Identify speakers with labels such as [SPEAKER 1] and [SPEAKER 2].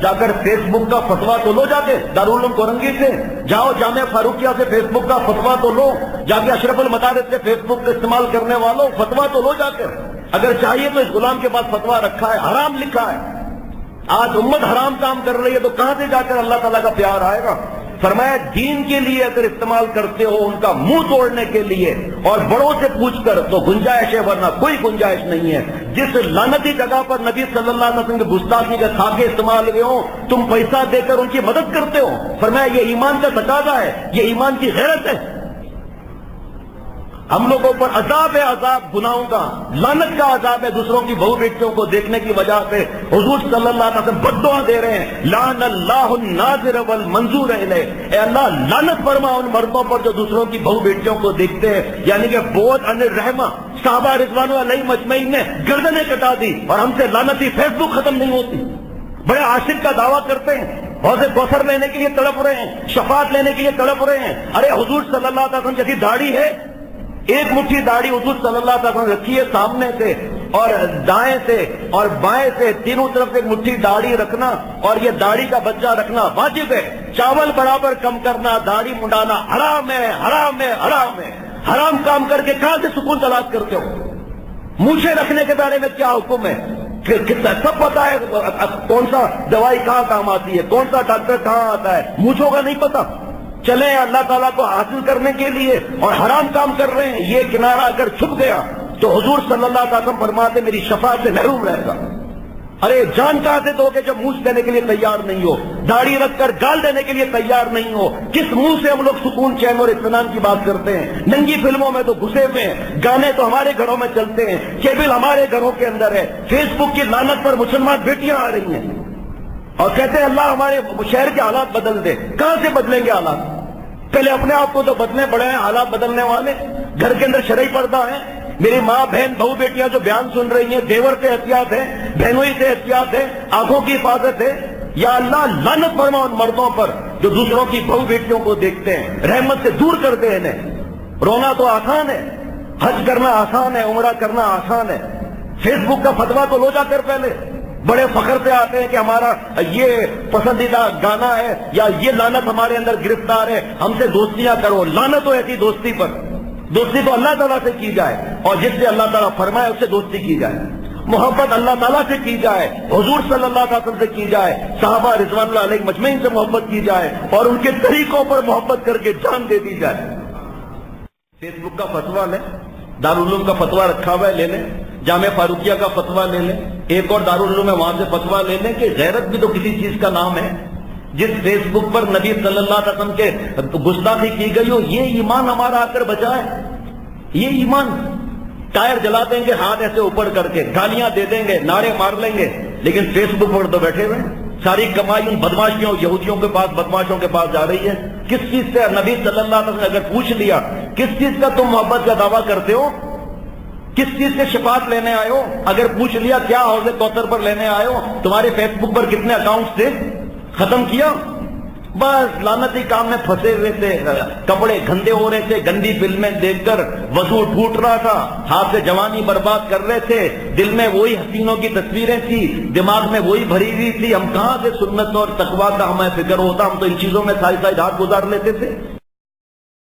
[SPEAKER 1] جا کر فیس بک کا فتوا تو لو، جا کے دارالعلوم کورنگی سے جاؤ، جامعہ فاروقیہ سے فیس بک کا فتوا تو لو، جا کے اشرف المدارس سے فیس بک کا استعمال کرنے والوں فتوا تو لو جا کر۔ اگر چاہیے تو اس غلام کے پاس فتوا رکھا ہے، حرام لکھا ہے۔ آج امت حرام کام کر رہی ہے تو کہاں سے جا کر اللہ تعالیٰ کا پیار آئے گا؟ فرمایا دین کے لیے اگر استعمال کرتے ہو ان کا منہ توڑنے کے لیے اور بڑوں سے پوچھ کر تو گنجائش ہے، ورنہ کوئی گنجائش نہیں ہے۔ جس لعنتی جگہ پر نبی صلی اللہ علیہ وسلم کے گستاخی کے خاکے استعمال ہوئے ہوں، تم پیسہ دے کر ان کی مدد کرتے ہو۔ فرمایا یہ ایمان کا تقاضا ہے، یہ ایمان کی غیرت ہے۔ ہم لوگوں پر عذاب ہے، عذاب گناہوں کا، لعنت کا عذاب ہے دوسروں کی بہو بیٹیوں کو دیکھنے کی وجہ سے۔ حضور صلی اللہ علیہ وسلم بد دعا دے رہے ہیں، لعن اللہ الناظر والمنظور الیہ، اے اللہ لعنت فرما ان مردوں پر جو دوسروں کی بہو بیٹیوں کو دیکھتے ہیں۔ یعنی کہ بہت ان الرحمہ صحابہ رضوان علیہم اجمعین نے گردنیں کٹا دی اور ہم سے لعنتی فیس بک ختم نہیں ہوتی۔ بڑے عاشق کا دعویٰ کرتے ہیں، حوض کوثر لینے کے لیے تڑپ رہے ہیں، شفاعت لینے کے لیے تڑپ رہے ہیں۔ ارے حضور صلی اللہ علیہ وسلم جیسی داڑھی ہے، ایک مٹھی داڑھی حضور صلی اللہ علیہ وسلم رکھی ہے سامنے سے اور دائیں سے اور بائیں سے، تینوں طرف سے ایک مٹھی داڑھی رکھنا اور یہ داڑھی کا بچہ رکھنا واجب ہے۔ چاول برابر کم کرنا، داڑھی منڈانا حرام ہے، حرام ہے، حرام ہے۔ حرام کام کر کے کہاں سے سکون تلاش کرتے ہو؟ مونچھیں رکھنے کے بارے میں کیا حکم ہے؟ سب پتا ہے کون سا دوائی کہاں کام آتی ہے، کون سا ڈاکٹر کہاں آتا ہے، مونچھوں کا نہیں پتا۔ چلیں اللہ تعالیٰ کو حاصل کرنے کے لیے اور حرام کام کر رہے ہیں، یہ کنارہ اگر چھپ گیا تو حضور صلی اللہ علیہ وسلم فرماتے میری شفاعت سے محروم رہے گا۔ ارے جان کہاں سے دو گے جب منہ دینے کے لیے تیار نہیں ہو، داڑھی رکھ کر گال دینے کے لیے تیار نہیں ہو؟ کس منہ سے ہم لوگ سکون چین اور اطمینان کی بات کرتے ہیں؟ ننگی فلموں میں تو گھسے ہوئے ہیں، گانے تو ہمارے گھروں میں چلتے ہیں، کیبل ہمارے گھروں کے اندر ہے، فیس بک کی لعنت پر مسلمان بیٹیاں آ رہی ہیں اور کہتے ہیں اللہ ہمارے شہر کے حالات بدل دے۔ کہاں سے بدلیں گے حالات؟ پہلے اپنے آپ کو تو بدلنے پڑے ہیں، حالات بدلنے والے گھر کے اندر شرعی پردہ ہے۔ میری ماں بہن بہو بیٹیاں جو بیان سن رہی ہیں، دیور سے احتیاط ہے، بہنوئی سے احتیاط ہے، آنکھوں کی حفاظت ہے۔ یا اللہ لعنت فرما ان مردوں پر جو دوسروں کی بہو بیٹیوں کو دیکھتے ہیں، رحمت سے دور کر دے انہیں۔ رونا تو آسان ہے، حج کرنا آسان ہے، عمرہ کرنا آسان ہے، فیس بک کا فتوا تو لو جا کر پہلے۔ بڑے فخر سے آتے ہیں کہ ہمارا یہ پسندیدہ گانا ہے یا یہ لعنت ہمارے اندر گرفتار ہے، ہم سے دوستیاں کرو۔ لعنت ہو ایسی دوستی پر، دوستی تو اللہ تعالیٰ سے کی جائے اور جس سے اللہ تعالیٰ فرمائے اس سے دوستی کی جائے۔ محبت اللہ تعالیٰ سے کی جائے، حضور صلی اللہ علیہ وسلم سے کی جائے، صحابہ رضوان اللہ علیہ مجمعین سے محبت کی جائے اور ان کے طریقوں پر محبت کر کے جان دے دی جائے۔ فیس بک کا فتوا لیں، دارالعلوم کا فتوا رکھا ہوا ہے لے لیں، جامعہ فاروقیہ کا فتوا لے لیں، ایک اور دارالعلوم ہے وہاں سے فتوا لے لیں کہ غیرت بھی تو کسی چیز کا نام ہے۔ جس فیس بک پر نبی صلی اللہ علیہ وسلم کے گستاخی کی گئی ہو، یہ ایمان ہمارا آ کر بچا ہے۔ یہ ایمان ٹائر جلا دیں گے ہاتھ ایسے اوپر کر کے، گالیاں دے دیں گے، نعرے مار لیں گے، لیکن فیس بک پر تو بیٹھے ہوئے ساری کمائی ان بدماشیوں یہودیوں کے پاس، بدماشوں کے پاس جا رہی ہے۔ کس چیز سے نبی صلی اللہ علیہ وسلم نے اگر پوچھ لیا کس چیز کا تم محبت کا دعویٰ کرتے ہو، کس چیز سے شفاعت لینے آئے ہو، اگر پوچھ لیا کیا حوض کوثر پر لینے آئے ہو، تمہارے فیس بک پر کتنے اکاؤنٹس تھے، ختم کیا۔ بس لعنتی کام میں پھنسے ہوئے تھے، کپڑے گندے ہو رہے تھے، گندی فلمیں دیکھ کر وضو ٹوٹ رہا تھا، ہاتھ سے جوانی برباد کر رہے تھے، دل میں وہی حسینوں کی تصویریں تھی، دماغ میں وہی بھری ہوئی تھی۔ ہم کہاں سے سنت اور تقویٰ کا ہمیں فکر ہوتا، ہم تو ان چیزوں میں ساری ساری رات گزار لیتے تھے۔